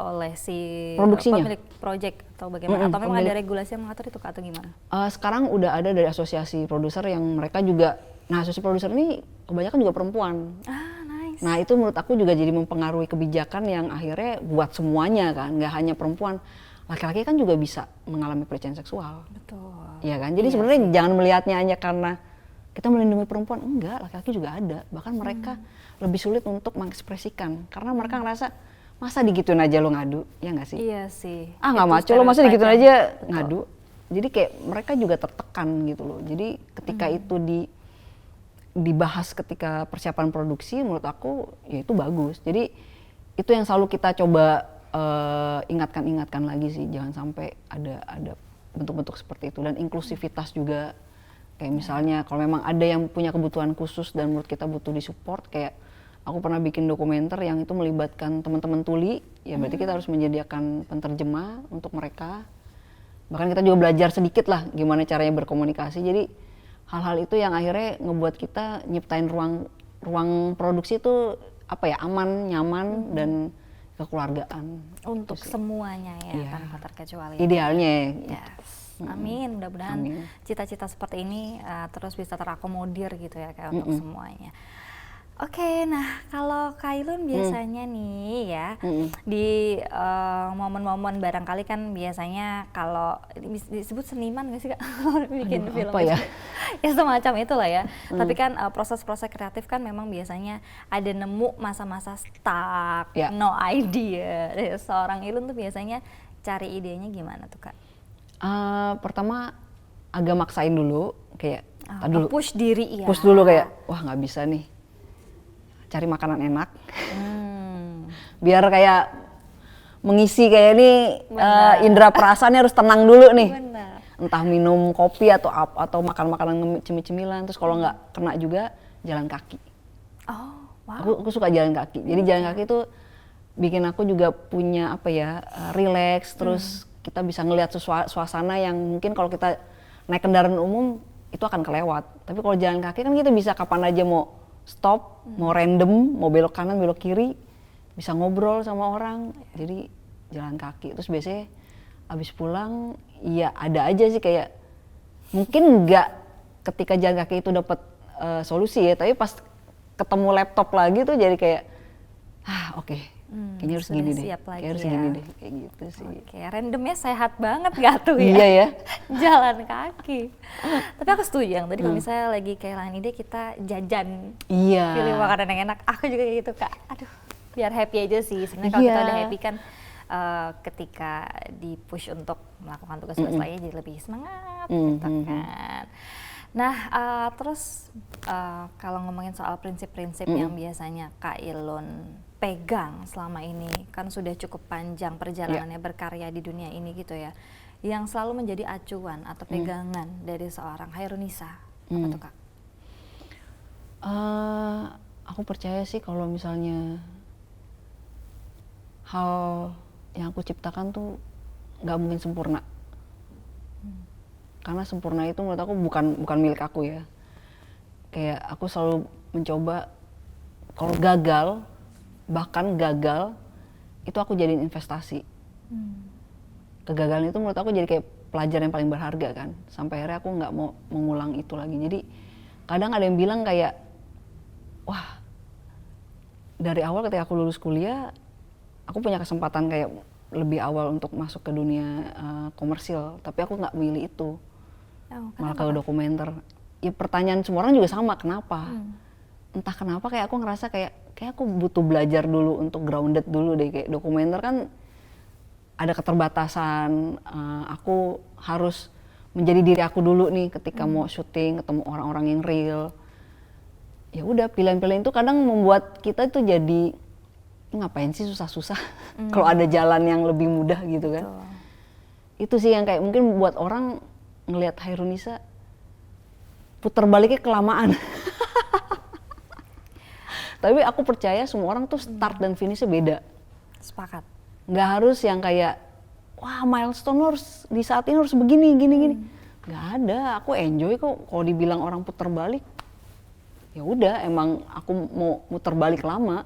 oleh si pemilik project atau bagaimana? Atau memang ada regulasi yang mengatur itu atau gimana? Sekarang udah ada dari asosiasi produser yang mereka juga, nah asosiasi produser ini kebanyakan juga perempuan. Nice. Nah itu menurut aku juga jadi mempengaruhi kebijakan yang akhirnya buat semuanya kan, nggak hanya perempuan. Laki-laki kan juga bisa mengalami pelecehan seksual. Betul. Iya kan, jadi sebenarnya jangan melihatnya hanya karena kita melindungi perempuan, enggak, laki-laki juga ada. Bahkan mereka lebih sulit untuk mengekspresikan karena mereka ngerasa masa digituin aja lo ngadu, ya nggak sih? Iya sih. Nggak maco lo, masa digituin aja ngadu. Jadi kayak mereka juga tertekan gitu loh. Jadi ketika itu dibahas ketika persiapan produksi, menurut aku ya itu bagus. Jadi itu yang selalu kita coba ingatkan lagi sih, jangan sampai ada bentuk-bentuk seperti itu. Dan inklusivitas juga, kayak misalnya kalau memang ada yang punya kebutuhan khusus dan menurut kita butuh disupport, kayak aku pernah bikin dokumenter yang itu melibatkan teman-teman tuli, ya berarti kita harus menyediakan penterjemah untuk mereka. Bahkan kita juga belajar sedikit lah gimana caranya berkomunikasi. Jadi hal-hal itu yang akhirnya ngebuat kita nyiptain ruang produksi itu apa ya, aman, nyaman, dan kekeluargaan. Untuk semuanya ya, Iya. tanpa terkecuali. Idealnya. Yes. Amin, mudah-mudahan cita-cita seperti ini terus bisa terakomodir gitu ya Kak untuk semuanya. Oke, nah kalau Kailun biasanya nih ya di momen-momen barangkali kan biasanya kalau disebut seniman nggak sih Kak? Bikin film apa ya? Ya semacam itulah ya. Tapi kan proses-proses kreatif kan memang biasanya ada nemu masa-masa stuck, no idea. Seorang Ilun tuh biasanya cari idenya gimana tuh Kak? Pertama agak maksain dulu, kayak dulu push diri ya. Push dulu kayak, wah nggak bisa nih, cari makanan enak, biar kayak mengisi kayak ini indera perasaannya harus tenang dulu nih. Bener. Entah minum kopi atau makan makanan cemil-cemilan, terus kalau nggak kena juga jalan kaki. Oh, wow. Aku suka jalan kaki, jadi jalan kaki itu bikin aku juga punya apa ya, relax, terus kita bisa ngelihat suasana yang mungkin kalau kita naik kendaraan umum itu akan kelewat. Tapi kalau jalan kaki kan kita bisa kapan aja mau stop, mau random, mau belok kanan, belok kiri, bisa ngobrol sama orang. Jadi jalan kaki. Terus biasanya abis pulang, ya ada aja sih kayak mungkin nggak ketika jalan kaki itu dapat solusi ya, tapi pas ketemu laptop lagi tuh jadi kayak oke. Kayaknya harus gini deh, kayak harus gini deh, kayak gitu sih. Oke, randomnya sehat banget gak tuh ya? Iya ya. Jalan kaki. Tapi aku setuju yang tadi kalau misalnya lagi kehilangan ide kita jajan, pilih makanan yang enak. Aku juga kayak gitu Kak. Aduh, biar happy aja sih. Sebenarnya kalau kita udah happy kan, ketika di push untuk melakukan tugas-tugas lainnya jadi lebih semangat, gitu kan. Nah, terus kalau ngomongin soal prinsip-prinsip yang biasanya Kak Ilun pegang selama ini, kan sudah cukup panjang perjalanannya berkarya di dunia ini gitu ya, yang selalu menjadi acuan atau pegangan dari seorang Hairunisa, apa tuh Kak? Aku percaya sih kalau misalnya hal yang aku ciptakan tuh nggak mungkin sempurna. Karena sempurna itu menurut aku bukan milik aku ya. Kayak aku selalu mencoba kalau bahkan gagal itu aku jadiin investasi. Kegagalan itu menurut aku jadi kayak pelajaran yang paling berharga kan. Sampai akhirnya aku nggak mau mengulang itu lagi. Jadi kadang ada yang bilang kayak, wah dari awal ketika aku lulus kuliah, aku punya kesempatan kayak lebih awal untuk masuk ke dunia komersil. Tapi aku nggak milih itu. Malah ke dokumenter. Ya pertanyaan semua orang juga sama, kenapa? Entah kenapa kayak aku ngerasa kayak aku butuh belajar dulu untuk grounded dulu deh. Kayak dokumenter kan ada keterbatasan, aku harus menjadi diri aku dulu nih ketika mau syuting, ketemu orang-orang yang real. Ya udah, pilihan-pilihan itu kadang membuat kita itu jadi ngapain sih susah-susah kalau ada jalan yang lebih mudah gitu kan. Itu sih yang kayak mungkin buat orang ngelihat Hairunisa putar baliknya kelamaan. Tapi aku percaya semua orang tuh start dan finishnya beda. Sepakat. Nggak harus yang kayak, wah milestone harus di saat ini harus begini, gini. Nggak ada, aku enjoy kok kalau dibilang orang putar balik. Ya udah, emang aku mau muter balik lama.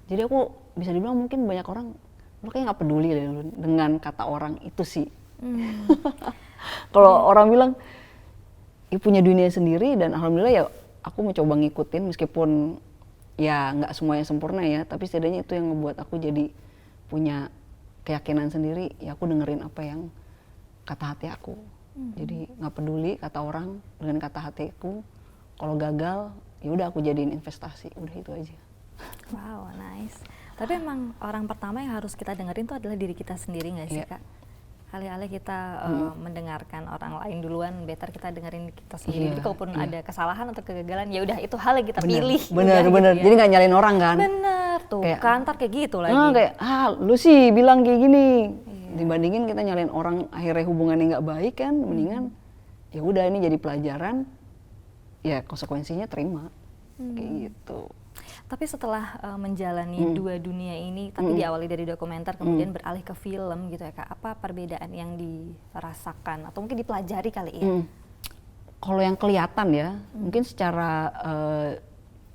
Jadi aku bisa dibilang mungkin banyak orang, lu kayak nggak peduli deh dengan kata orang itu sih. Kalau orang bilang, ya punya dunia sendiri dan alhamdulillah ya aku mencoba ngikutin meskipun ya nggak semuanya sempurna ya, tapi setidaknya itu yang ngebuat aku jadi punya keyakinan sendiri. Ya aku dengerin apa yang kata hati aku. Jadi nggak peduli kata orang dengan kata hatiku. Kalau gagal, ya udah aku jadiin investasi. Udah itu aja. Wow, nice. Tapi emang orang pertama yang harus kita dengerin tuh adalah diri kita sendiri nggak sih Kak? Alih-alih kita mendengarkan orang lain duluan, better kita dengerin kita sendiri. Jadi kalaupun ada kesalahan atau kegagalan, ya udah itu hal yang kita pilih. Bener. Gitu ya. Jadi nggak nyalain orang kan? Bener tuh, kayak, kantor kayak gitu lagi. Kayak, lu sih bilang kayak gini. Dibandingin kita nyalain orang akhirnya hubungannya nggak baik kan, mendingan ya udah ini jadi pelajaran, ya konsekuensinya terima. Kayak gitu. Tapi setelah menjalani dua dunia ini, tapi diawali dari dokumenter, kemudian beralih ke film gitu ya Kak, apa perbedaan yang dirasakan atau mungkin dipelajari kali ya? Kalau yang kelihatan ya, mungkin secara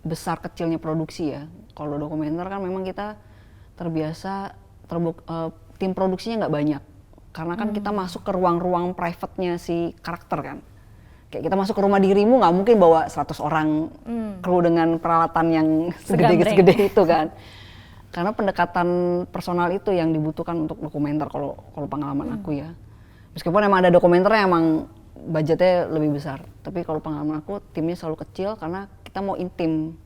besar kecilnya produksi ya. Kalau dokumenter kan memang kita terbiasa tim produksinya nggak banyak. Karena kan kita masuk ke ruang-ruang private-nya si karakter kan. Kayak kita masuk ke rumah dirimu nggak mungkin bawa 100 orang kru dengan peralatan yang segede itu kan. Karena pendekatan personal itu yang dibutuhkan untuk dokumenter kalau pengalaman aku ya. Meskipun emang ada dokumenter yang emang budgetnya lebih besar, tapi kalau pengalaman aku timnya selalu kecil karena kita mau intim.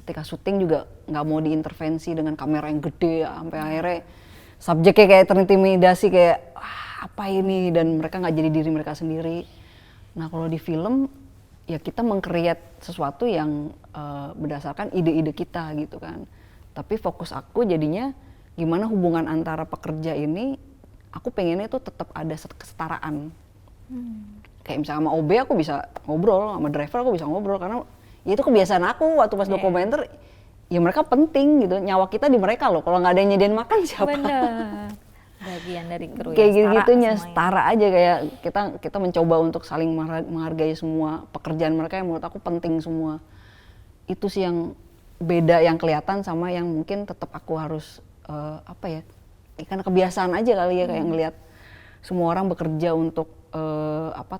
Ketika syuting juga nggak mau diintervensi dengan kamera yang gede sampai akhirnya subjeknya kayak terintimidasi kayak apa ini, dan mereka nggak jadi diri mereka sendiri. Nah kalau di film ya kita meng-create sesuatu yang berdasarkan ide-ide kita gitu kan. Tapi fokus aku jadinya gimana hubungan antara pekerja ini, aku pengennya tuh tetap ada kesetaraan. Kayak misalnya sama OB aku bisa ngobrol, sama driver aku bisa ngobrol karena ya itu kebiasaan aku waktu pas dokumenter. Ya mereka penting gitu, nyawa kita di mereka loh. Kalau nggak ada yang nyediain makan siapa? Bener. Bagian dari kru kayak ya, gitu-gitunya setara aja, kayak kita mencoba untuk saling menghargai semua pekerjaan mereka yang menurut aku penting semua. Itu sih yang beda, yang kelihatan sama yang mungkin tetap aku harus apa ya? Karena kebiasaan aja kali ya, kayak ngelihat semua orang bekerja untuk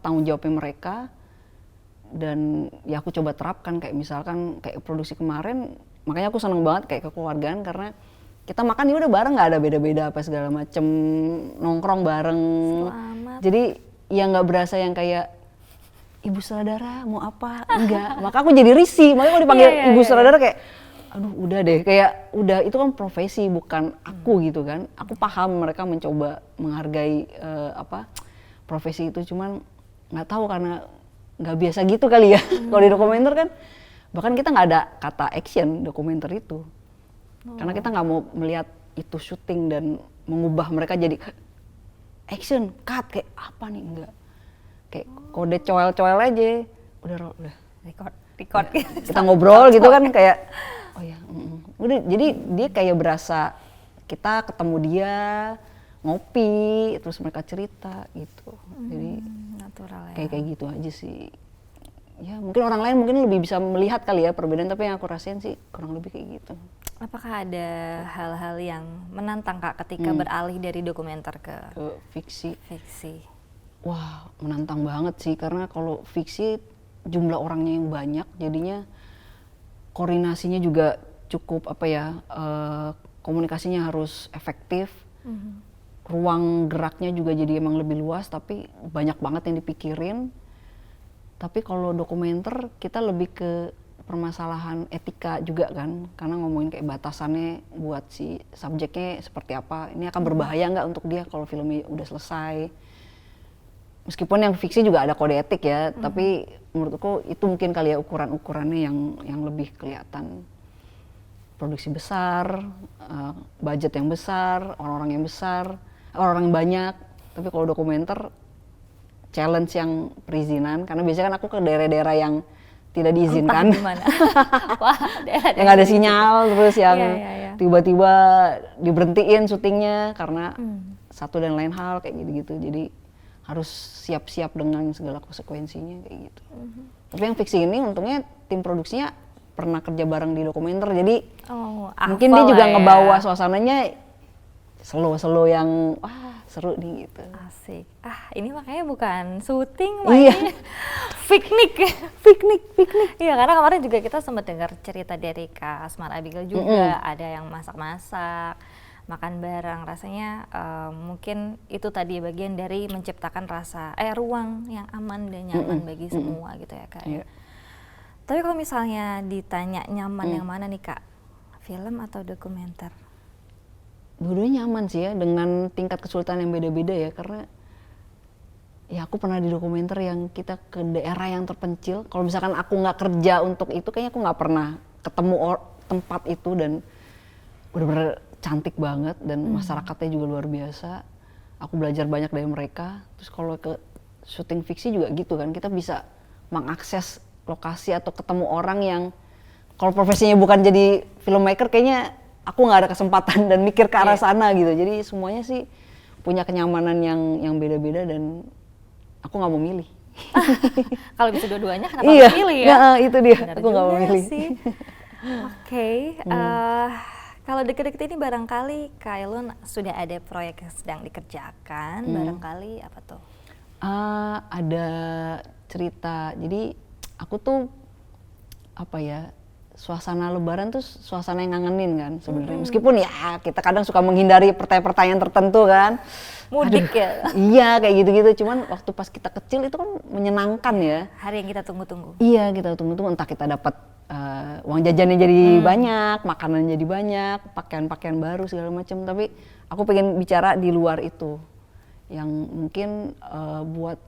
tanggung jawabnya mereka. Dan ya aku coba terapkan, kayak misalkan kayak produksi kemarin, makanya aku seneng banget kayak kekeluargaan karena kita makan ya udah bareng, nggak ada beda-beda apa segala macem, nongkrong bareng. Selamat. Jadi ya nggak berasa yang kayak ibu sutradara mau apa, enggak. Maka aku jadi risih, makanya kalau dipanggil ibu sutradara kayak aduh udah deh, kayak udah itu kan profesi bukan aku gitu kan. Aku paham mereka mencoba menghargai profesi itu, cuman nggak tahu karena nggak biasa gitu kali ya. Kalau di dokumenter kan bahkan kita nggak ada kata action dokumenter itu. Karena kita nggak mau melihat itu syuting dan mengubah mereka jadi action, cut, kayak apa nih, enggak. Kayak kode coel-coel aja, udah record kita ngobrol gitu kan kayak oh ya, udah, jadi dia kayak berasa kita ketemu dia, ngopi, terus mereka cerita gitu. Jadi natural ya. Kayak gitu aja sih. Ya mungkin orang lain mungkin lebih bisa melihat kali ya perbedaan, tapi yang aku rasain sih kurang lebih kayak gitu. Apakah ada hal-hal yang menantang Kak ketika beralih dari dokumenter ke fiksi? Fiksi. Wah, menantang banget sih, karena kalau fiksi jumlah orangnya yang banyak, jadinya koordinasinya juga cukup komunikasinya harus efektif. Ruang geraknya juga jadi emang lebih luas, tapi banyak banget yang dipikirin. Tapi kalau dokumenter kita lebih ke permasalahan etika juga kan, karena ngomongin kayak batasannya buat si subjeknya seperti apa, ini akan berbahaya nggak untuk dia kalau filmnya udah selesai. Meskipun yang fiksi juga ada kode etik ya, tapi menurutku itu mungkin kali ya ukuran-ukurannya yang lebih kelihatan. Produksi besar, budget yang besar, orang-orang yang besar, orang-orang yang banyak. Tapi kalau dokumenter challenge yang perizinan, karena biasanya kan aku ke daerah-daerah yang tidak diizinkan. Wah, yang ada sinyal, terus yang tiba-tiba diberhentiin syutingnya karena satu dan lain hal kayak gitu-gitu. Jadi harus siap-siap dengan segala konsekuensinya kayak gitu. Tapi yang fiksi ini untungnya tim produksinya pernah kerja bareng di dokumenter, jadi mungkin dia juga ngebawa suasananya slow yang wah seru nih gitu. Asik. Ini makanya bukan syuting, iya. Piknik. Iya, karena kemarin juga kita sempat dengar cerita dari Kak Asmar Abigail juga, ada yang masak-masak, makan bareng. Rasanya mungkin itu tadi bagian dari menciptakan ruang yang aman dan nyaman bagi semua gitu ya Kak. Iya. Tapi kalau misalnya ditanya nyaman yang mana nih Kak? Film atau dokumenter? Dua-duanya nyaman sih ya, dengan tingkat kesulitan yang beda-beda ya, karena ya aku pernah di dokumenter yang kita ke daerah yang terpencil. Kalau misalkan aku nggak kerja untuk itu, kayaknya aku nggak pernah ketemu tempat itu, dan bener-bener cantik banget dan masyarakatnya juga luar biasa. Aku belajar banyak dari mereka. Terus kalau ke syuting fiksi juga gitu kan, kita bisa mengakses lokasi atau ketemu orang yang kalau profesinya bukan jadi filmmaker, kayaknya aku nggak ada kesempatan dan mikir ke arah sana gitu. Jadi semuanya sih punya kenyamanan yang beda-beda dan aku nggak mau milih. Kalau bisa dua-duanya kenapa milih ya? Iya, itu dia. Benar aku nggak mau milih. Oke. Kalau deket-deket ini barangkali Kak Ailun sudah ada proyek yang sedang dikerjakan, barangkali apa tuh? Ada cerita, jadi aku tuh apa ya, suasana lebaran tuh suasana yang ngangenin kan sebenarnya. Meskipun ya kita kadang suka menghindari pertanyaan-pertanyaan tertentu kan. Mudik ya? Iya kayak gitu-gitu, cuman waktu pas kita kecil itu kan menyenangkan ya. Hari yang kita tunggu-tunggu. Iya kita tunggu-tunggu, entah kita dapat uang jajannya jadi banyak, makanan jadi banyak, pakaian-pakaian baru segala macam. Tapi aku pengen bicara di luar itu, yang mungkin buat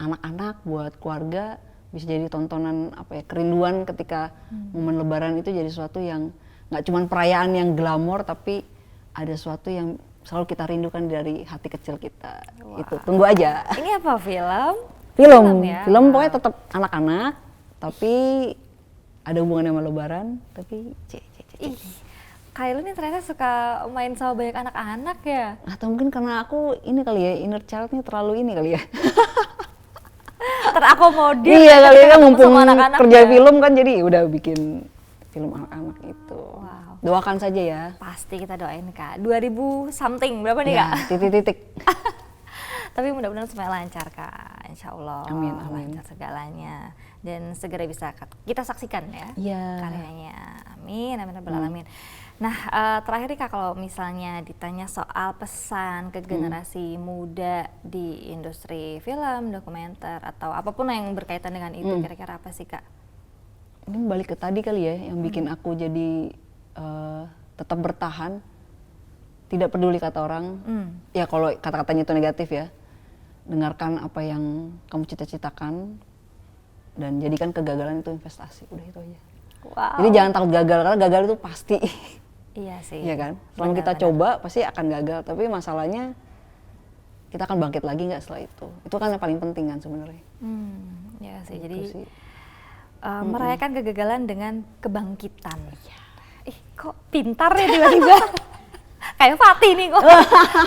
anak-anak, buat keluarga bisa jadi tontonan apa ya, kerinduan ketika momen Lebaran itu jadi sesuatu yang nggak cuma perayaan yang glamor, tapi ada sesuatu yang selalu kita rindukan dari hati kecil kita. Wow. Itu tunggu aja. Ini apa, film? Film pokoknya tetap anak-anak, tapi ada hubungannya sama Lebaran, tapi Ih, Kak Ailun ini ternyata suka main sama banyak anak-anak ya? atau mungkin karena aku ini kali ya, inner child-nya terlalu ini kali ya. Terakomodir. Iya kali ya, ketemu mumpung sama anak-anak kerja ya. film kan, jadi udah bikin film anak-anak itu. Wow. Doakan saja ya. Pasti kita doain Kak. 2000 something berapa nih Ya, Kak? titik-titik. Tapi mudah-mudahan semuanya lancar Kak, insya Allah. Amin, amin. Lancar segalanya. Dan segera bisa kita saksikan ya Iya. karyanya. Amin, amin, rabbal alamin. Nah, terakhir nih Kak, kalau misalnya ditanya soal pesan ke generasi muda di industri film, dokumenter, atau apapun yang berkaitan dengan itu, kira-kira apa sih Kak? Ini balik ke tadi kali ya, yang bikin aku jadi tetap bertahan, tidak peduli kata orang. Ya kalau kata-katanya itu negatif ya, dengarkan apa yang kamu cita-citakan dan jadikan kegagalan itu investasi. Udah itu aja. Wow. Jadi jangan takut gagal, karena gagal itu pasti. Iya sih. Iya kan? Selama kita coba pasti akan gagal, tapi masalahnya kita akan bangkit lagi nggak setelah itu. Itu kan yang paling penting kan sebenarnya. Ya sih. Gitu Jadi sih. merayakan kegagalan dengan kebangkitan. Ih, kok pintar ya tiba-tiba. Kayak Fatih nih kok.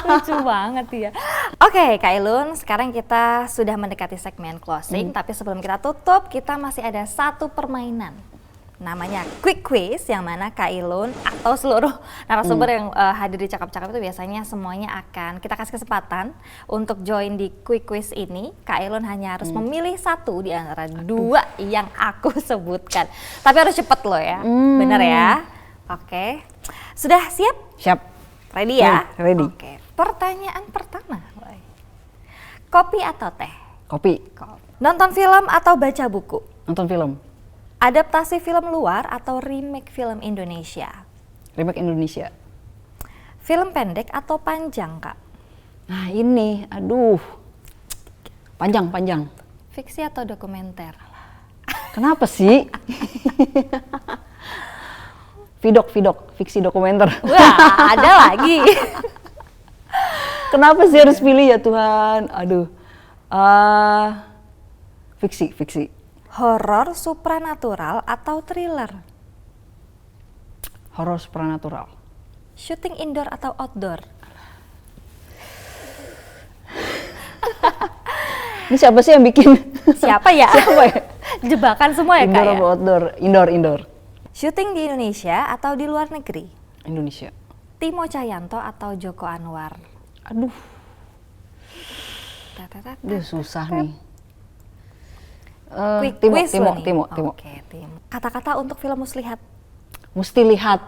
Lucu banget ya. Oke, Kak Ailun, sekarang kita sudah mendekati segmen closing, tapi sebelum kita tutup, kita masih ada satu permainan. Namanya Quick Quiz, yang mana Kak Ailun atau seluruh narasumber yang hadir di Cakap-Cakap itu biasanya semuanya akan kita kasih kesempatan untuk join di Quick Quiz ini. Kak Ailun hanya harus memilih satu di antara dua yang aku sebutkan. Tapi harus cepet loh ya, bener ya? Oke, sudah siap? Siap. Ready ya? Ready. Oke, pertanyaan pertama. Kopi atau teh? Kopi. Nonton film atau baca buku? Nonton film. Adaptasi film luar atau remake film Indonesia? Remake Indonesia. Film pendek atau panjang, Kak? Nah ini, aduh. Panjang. Fiksi atau dokumenter? Kenapa sih? Vidok, fiksi dokumenter. Wah, ada lagi. Kenapa sih harus pilih ya Tuhan? Aduh. Fiksi. Horor supranatural atau thriller? Horor supranatural. Syuting indoor atau outdoor? Ini siapa sih yang bikin? Siapa ya? Siapa ya? Jebakan semua ya, Kak Indoor ya? atau outdoor? Indoor. Syuting di Indonesia atau di luar negeri? Indonesia. Timo Cahyanto atau Joko Anwar? Aduh, susah nih. Quick Timo. quiz loh nih. Timo. Oke, Timo. Kata-kata untuk film Muslihat. Mesti lihat.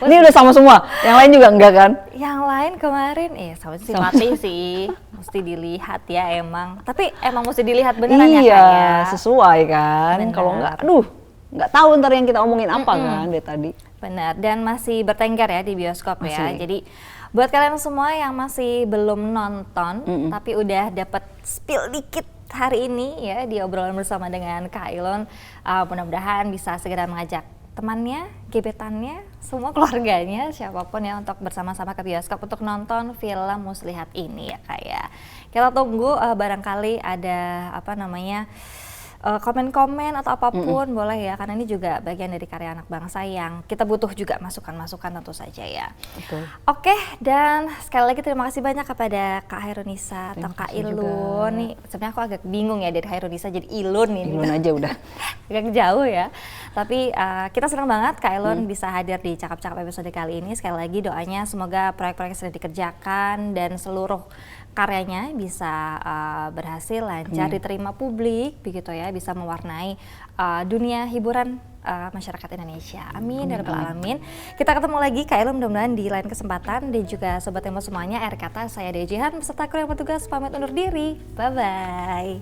Ini udah sama semua. Yang lain juga enggak kan? Yang lain kemarin, sama simpati sih. Mesti dilihat ya emang. Tapi emang mesti dilihat beneran ya, Kak ya? Iya, sesuai kan. Bener. Kalau enggak, aduh, nggak tahu ntar yang kita omongin apa kan dari tadi. Benar, dan masih bertengkar ya di bioskop ya. Masih. Jadi buat kalian semua yang masih belum nonton, tapi udah dapat spill dikit hari ini ya di obrolan bersama dengan Kak Ailun, mudah-mudahan bisa segera mengajak temannya, gebetannya, semua keluarganya, siapapun ya untuk bersama-sama ke bioskop untuk nonton film Muslihat ini ya Kak ya. Kita tunggu barangkali ada komen-komen atau apapun boleh ya, karena ini juga bagian dari karya anak bangsa yang kita butuh juga masukan-masukan tentu saja ya. Betul. Oke, dan sekali lagi terima kasih banyak kepada Kak Hairunisa atau Kak Ilun. Nih sebenarnya aku agak bingung ya dari Hairunisa jadi Ilun ini. Ilun aja udah. Agak jauh ya. Tapi kita senang banget Kak Ilun bisa hadir di Cakap-Cakap episode kali ini. Sekali lagi doanya semoga proyek-proyek yang sudah dikerjakan dan seluruh karyanya bisa berhasil, lancar, diterima publik, begitu ya, bisa mewarnai dunia hiburan masyarakat Indonesia. Amin ya rabbal alamin. Kita ketemu lagi Kak Ilun mudah-mudahan di lain kesempatan, dan juga Sobat Emo semuanya. Akhir kata saya Dea Jihan beserta kru yang bertugas pamit undur diri. Bye bye.